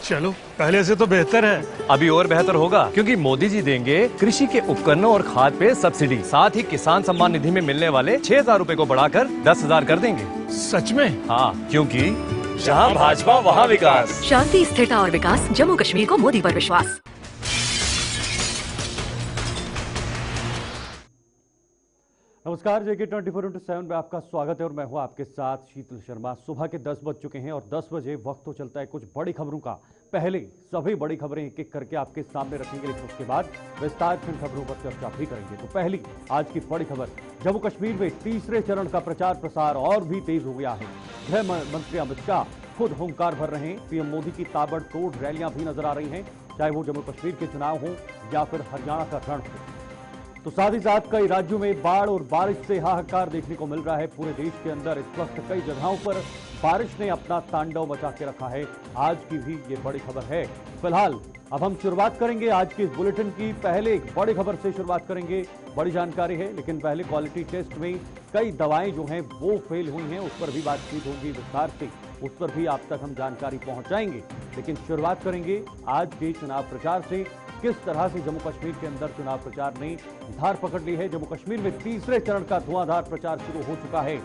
चलो पहले से तो बेहतर है। अभी और बेहतर होगा क्योंकि मोदी जी देंगे कृषि के उपकरणों और खाद पे सब्सिडी, साथ ही किसान सम्मान निधि में मिलने वाले 6,000 रूपए को बढ़ाकर 10,000 कर देंगे। सच में? हाँ, क्योंकि जहाँ भाजपा वहाँ विकास। शांति, स्थिरता और विकास, जम्मू कश्मीर को मोदी पर विश्वास। नमस्कार, जेके 24/7 में आपका स्वागत है और मैं हूं आपके साथ शीतल शर्मा। सुबह के 10 बज चुके हैं और 10 बजे वक्त तो चलता है कुछ बड़ी खबरों का। पहले सभी बड़ी खबरें एक एक करके आपके सामने रखेंगे, लेकिन उसके बाद विस्तार से इन खबरों पर चर्चा भी करेंगे। तो पहली आज की बड़ी खबर, जम्मू कश्मीर में तीसरे चरण का प्रचार प्रसार और भी तेज हो गया है। गृह मंत्री अमित शाह खुद हुंकार भर रहे हैं। पीएम मोदी की ताबड़तोड़ रैलियां भी नजर आ रही हैं, चाहे वो जम्मू कश्मीर के चुनाव हो या फिर हरियाणा का रण हो। तो साथ ही साथ कई राज्यों में बाढ़ और बारिश से हाहाकार देखने को मिल रहा है। पूरे देश के अंदर इस वक्त कई जगहों पर बारिश ने अपना तांडव मचा के रखा है। आज की भी ये बड़ी खबर है। फिलहाल अब हम शुरुआत करेंगे आज की इस बुलेटिन की। पहले एक बड़ी खबर से शुरुआत करेंगे, बड़ी जानकारी है, लेकिन पहले क्वालिटी टेस्ट में कई दवाएं जो हैं वो फेल हुई हैं, उस पर भी बातचीत होगी विस्तार से, उस पर भी आप तक हम जानकारी पहुंचाएंगे। लेकिन शुरुआत करेंगे आज के चुनाव प्रचार से। किस तरह से जम्मू कश्मीर के अंदर चुनाव प्रचार ने धार पकड़ ली है। जम्मू कश्मीर में तीसरे चरण का धुआंधार प्रचार शुरू हो चुका है।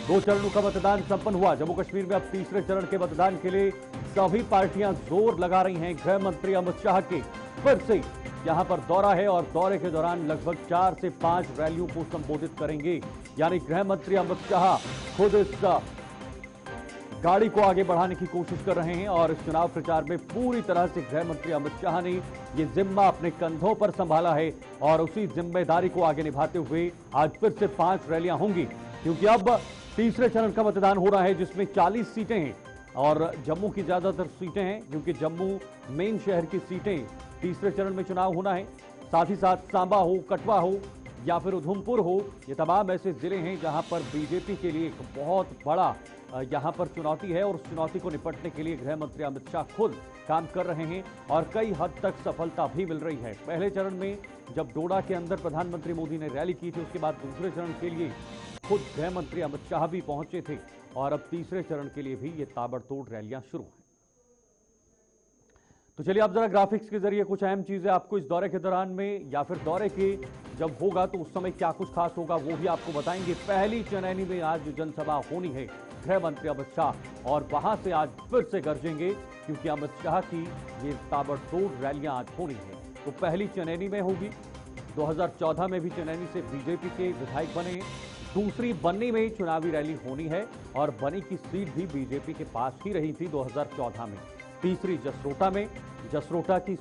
2 चरणों का मतदान संपन्न हुआ। जम्मू कश्मीर में अब तीसरे चरण के मतदान के लिए सभी पार्टियां जोर लगा रही हैं। गृह मंत्री अमित शाह के फिर से यहां पर दौरा है और दौरे के दौरान लगभग 4 से 5 रैलियों को संबोधित करेंगे। यानी गृह मंत्री अमित शाह खुद इस गाड़ी को आगे बढ़ाने की कोशिश कर रहे हैं और इस चुनाव प्रचार में पूरी तरह से गृह मंत्री अमित शाह ने ये जिम्मा अपने कंधों पर संभाला है और उसी जिम्मेदारी को आगे निभाते हुए आज फिर से 5 रैलियां होंगी, क्योंकि अब तीसरे चरण का मतदान हो रहा है जिसमें 40 सीटें हैं और जम्मू की ज्यादातर सीटें हैं, क्योंकि जम्मू मेन शहर की सीटें तीसरे चरण में चुनाव होना है। साथ ही साथ सांबा हो, कठुआ हो या फिर उधमपुर हो, ये तमाम ऐसे जिले हैं जहां पर बीजेपी के लिए एक बहुत बड़ा यहां पर चुनौती है और उस चुनौती को निपटने के लिए गृह मंत्री अमित शाह खुद काम कर रहे हैं और कई हद तक सफलता भी मिल रही है। पहले चरण में जब डोडा के अंदर प्रधानमंत्री मोदी ने रैली की थी, उसके बाद दूसरे चरण के लिए खुद गृह मंत्री अमित शाह भी पहुंचे थे और अब तीसरे चरण के लिए भी ये ताबड़तोड़ रैलियां शुरू हैं। तो चलिए आप जरा ग्राफिक्स के जरिए कुछ अहम चीजें आपको इस दौरे के दौरान में या फिर दौरे के जब होगा तो उस समय क्या कुछ खास होगा वो भी आपको बताएंगे। पहली चनैनी में आज जनसभा होनी है गृह मंत्री अमित शाह और वहां से आज फिर से गरजेंगे, क्योंकि अमित शाह की ये ताबड़तोड़ रैलियां आज होनी है। तो पहली चनैनी में होगी। 2014 में भी चनैनी से बीजेपी के विधायक बने हैं। दूसरी बन्नी में चुनावी रैली होनी है और बन्नी की सीट भी बीजेपी के पास ही रही थी 2014 में। तीसरी जसरोटा में, जसरोटा की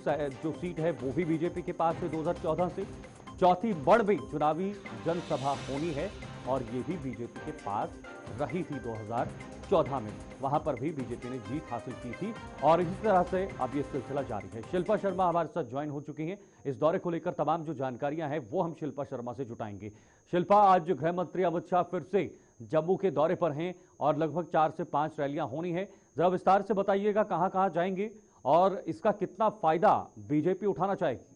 जो सीट है वो भी बीजेपी के पास है 2014 से। चौथी बड़ में चुनावी जनसभा होनी है और ये भी बीजेपी के पास रही थी 2014 में, वहां पर भी बीजेपी ने जीत हासिल की थी और इसी तरह से अब ये सिलसिला जारी है। शिल्पा शर्मा हमारे साथ ज्वाइन हो चुकी हैं। इस दौरे को लेकर तमाम जो जानकारियां हैं वो हम शिल्पा शर्मा से जुटाएंगे। शिल्पा, आज गृह मंत्री अमित शाह फिर से जम्मू के दौरे पर हैं और लगभग 4 से 5 रैलियां होनी है। जरा विस्तार से बताइएगा कहां कहां जाएंगे और इसका कितना फायदा बीजेपी उठाना चाहेगी।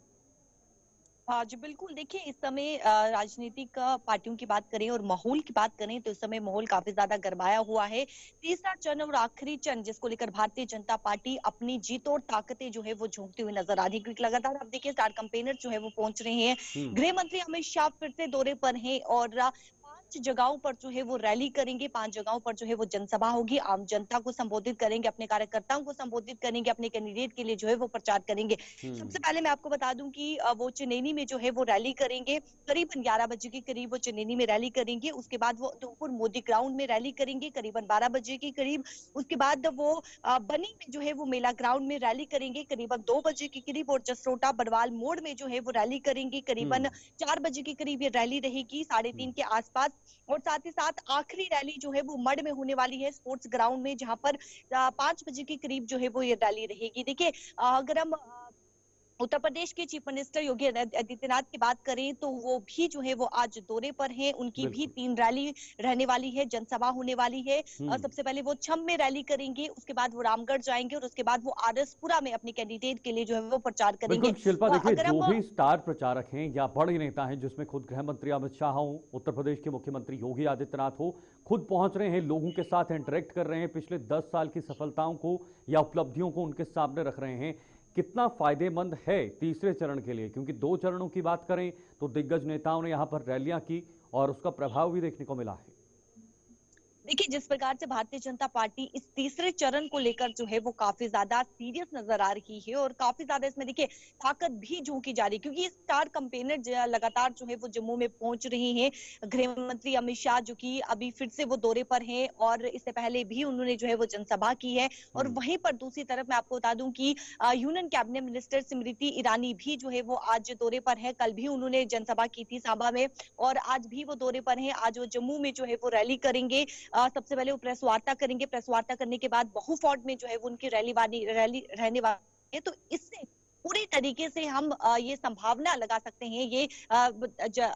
हाँ जी बिल्कुल, देखिए इस समय राजनीतिक पार्टियों की बात करें और माहौल की बात करें तो इस समय माहौल काफी ज्यादा गरमाया हुआ है। तीसरा चरण और आखिरी चरण जिसको लेकर भारतीय जनता पार्टी अपनी जीत और ताकतें जो है वो झोंकती हुई नजर आ रही है, क्योंकि लगातार अब देखिए स्टार कैंपेनर जो है वो पहुंच रहे हैं। गृह मंत्री अमित शाह फिर से दौरे पर हैं और 5 जगहों पर जो है वो रैली करेंगे, 5 जगहों पर जो है वो जनसभा होगी, आम जनता को संबोधित करेंगे, अपने कार्यकर्ताओं को संबोधित करेंगे, अपने कैंडिडेट के लिए जो है वो प्रचार करेंगे। सबसे पहले मैं आपको बता दूं कि वो चनैनी में जो है वो रैली करेंगे, करीबन 11 बजे के करीब वो चनैनी में रैली करेंगे। उसके बाद वो उधमपुर मोदी ग्राउंड में रैली करेंगे करीबन 12 बजे के करीब। उसके बाद वो बनी में जो है वो मेला ग्राउंड में रैली करेंगे करीबन 2 बजे के करीब और जसरोटा बड़वाल मोड़ में जो है वो रैली करेंगे करीबन 4 बजे के करीब। ये रैली रहेगी 3:30 के आसपास और साथ ही साथ आखिरी रैली जो है वो मड में होने वाली है स्पोर्ट्स ग्राउंड में, जहां पर 5 बजे के करीब जो है वो ये रैली रहेगी। देखिए अगर हम उत्तर प्रदेश के चीफ मिनिस्टर योगी आदित्यनाथ की बात करें तो वो भी जो है वो आज दौरे पर हैं। उनकी भी 3 रैली रहने वाली है, जनसभा होने वाली है। सबसे पहले वो छम में रैली करेंगे, उसके बाद वो रामगढ़ जाएंगे और उसके बाद वो आरएसपुरा में अपने कैंडिडेट के लिए जो है वो प्रचार करेंगे। शिल्पा, देखिए जो भी स्टार प्रचारक हैं या बड़े नेता हैं, जिसमें खुद गृह मंत्री अमित शाह हो, उत्तर प्रदेश के मुख्यमंत्री योगी आदित्यनाथ हो, खुद पहुंच रहे हैं, लोगों के साथ इंटरेक्ट कर रहे हैं, पिछले 10 साल की सफलताओं को या उपलब्धियों को उनके सामने रख रहे हैं। कितना फायदेमंद है तीसरे चरण के लिए, क्योंकि 2 चरणों की बात करें तो दिग्गज नेताओं ने यहां पर रैलियां की और उसका प्रभाव भी देखने को मिला है। देखिए, जिस प्रकार से भारतीय जनता पार्टी इस तीसरे चरण को लेकर जो है वो काफी ज्यादा सीरियस नजर आ रही है और काफी ज्यादा इसमें देखिए ताकत भी झोंकी जा रही है, क्योंकि स्टार कैंपेनर लगातार जो है वो जम्मू में पहुंच रहे हैं। गृह मंत्री अमित शाह जो कि अभी फिर से वो दौरे पर हैं और इससे पहले भी उन्होंने जो है वो जनसभा की है। और वहीं पर दूसरी तरफ मैं आपको बता दूं कि union cabinet minister Smriti Irani भी जो है वो आज दौरे पर है। कल भी उन्होंने जनसभा की थी सांबा में और आज भी वो दौरे पर हैं। आज वो जम्मू में जो है वो रैली करेंगे। सबसे पहले वो प्रेस वार्ता करेंगे। प्रेस वार्ता करने के बाद बहुफोर्ड में जो है वो उनकी रैली रहने वाली है। तो इससे पूरी तरीके से हम ये संभावना लगा सकते हैं, ये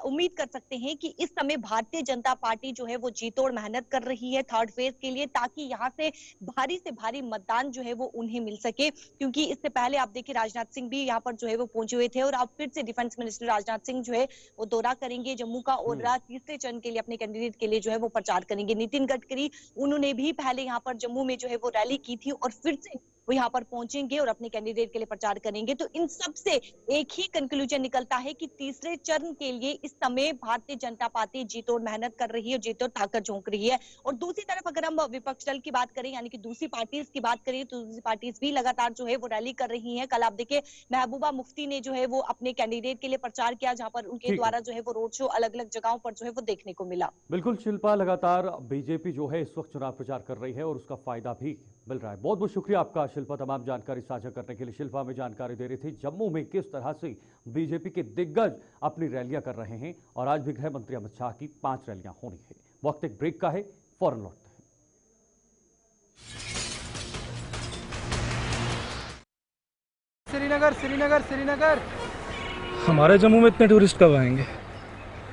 उम्मीद कर सकते हैं कि इस समय भारतीय जनता पार्टी जो है वो जी तोड़ मेहनत कर रही है थर्ड फेज के लिए, ताकि यहाँ से भारी मतदान जो है वो उन्हें मिल सके। क्योंकि इससे पहले आप देखिए राजनाथ सिंह भी यहाँ पर जो है वो पहुंचे हुए थे और अब फिर से डिफेंस मिनिस्टर राजनाथ सिंह जो है वो दौरा करेंगे जम्मू का और तीसरे चरण के लिए अपने कैंडिडेट के लिए जो है वो प्रचार करेंगे। नितिन गडकरी उन्होंने भी पहले यहाँ पर जम्मू में जो है वो रैली की थी और फिर से वो यहाँ पर पहुंचेंगे और अपने कैंडिडेट के लिए प्रचार करेंगे। तो इन सब से एक ही कंक्लूजन निकलता है कि तीसरे चरण के लिए इस समय भारतीय जनता पार्टी जी तोड़ मेहनत कर रही है, जी तोड़ ताकत झोंक रही है। और दूसरी तरफ अगर हम विपक्ष दल की बात करें, यानी कि दूसरी पार्टीज की बात करें, तो दूसरी पार्टीज भी लगातार जो है वो रैली कर रही है। कल आप देखिए महबूबा मुफ्ती ने जो है वो अपने कैंडिडेट के लिए प्रचार किया, जहां पर उनके द्वारा जो है वो रोड शो अलग अलग जगहों पर जो है वो देखने को मिला। बिल्कुल शिल्पा, लगातार बीजेपी जो है इस वक्त चुनाव प्रचार कर रही है और उसका फायदा भी मिल रहा है। बहुत बहुत शुक्रिया आपका शिल्पा, तमाम जानकारी साझा करने के लिए। शिल्पा में जानकारी दे रही थी जम्मू में किस तरह से बीजेपी के दिग्गज अपनी रैलियां कर रहे हैं और आज भी गृह मंत्री अमित शाह की 5 रैलियां होनी है। वक्त एक ब्रेक का है, फौरन लौटते हैं। श्रीनगर। हमारे जम्मू में इतने टूरिस्ट कब आएंगे?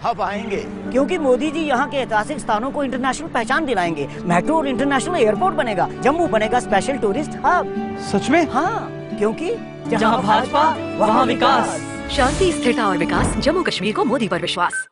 अब आएंगे, क्योंकि मोदी जी यहाँ के ऐतिहासिक स्थानों को इंटरनेशनल पहचान दिलाएंगे। मेट्रो और इंटरनेशनल एयरपोर्ट बनेगा, जम्मू बनेगा स्पेशल टूरिस्ट हब। सच में? हाँ, क्योंकि जहाँ भाजपा वहाँ विकास। शांति, स्थिरता और विकास, जम्मू कश्मीर को मोदी पर विश्वास।